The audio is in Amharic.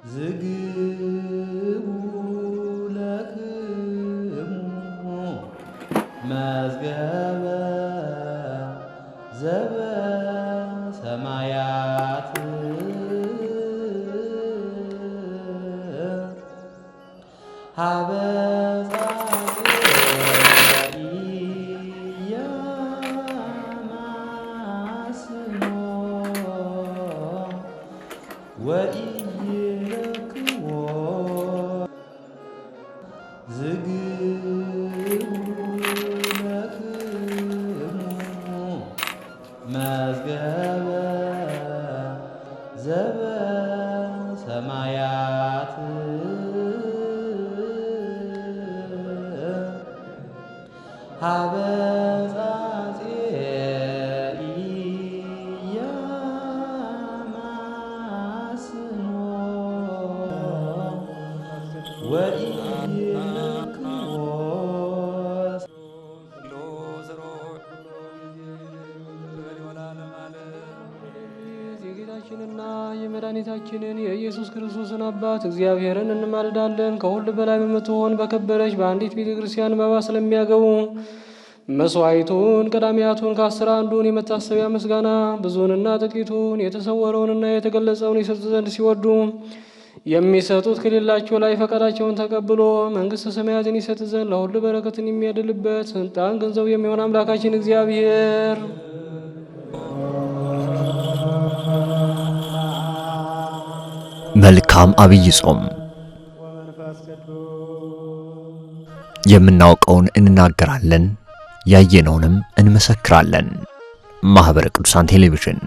ዝግቡ ለክሙ መዝገበ ዘበሰማያት ሀበ ወኢይረክቦ ዝግቡ ለክሙ መዝገበ ዘበሰማያት ሀበ የጌታችንና የመድኃኒታችንን የኢየሱስ ክርስቶስን አባት እግዚአብሔርን እንማልዳለን። ከሁሉ በላይ በምትሆን በከበረች በአንዲት ቤተ ክርስቲያን መባ ስለሚያገቡ መስዋዕቱን ቀዳሚያቱን ከ10 አንዱን የመታሰቢያ ምስጋና ብዙንና ጥቂቱን የተሰወረውንና የተገለጸውን ይሰጡ ዘንድ ሲወዱ የሚሰጡት ከሌላቸው ላይ ፈቃዳቸውን ተቀብሎ መንግሥተ ሰማያትን ይሰጥ ዘንድ ለሁሉ በረከትን የሚያድልበት ስልጣን ገንዘቡ የሚሆን አምላካችን እግዚአብሔር መልካም አብይ ጾም የምናውቀውን እንናገራለን፣ ያየነውንም እንመሰክራለን። ማህበረ ቅዱሳን ቴሌቪዥን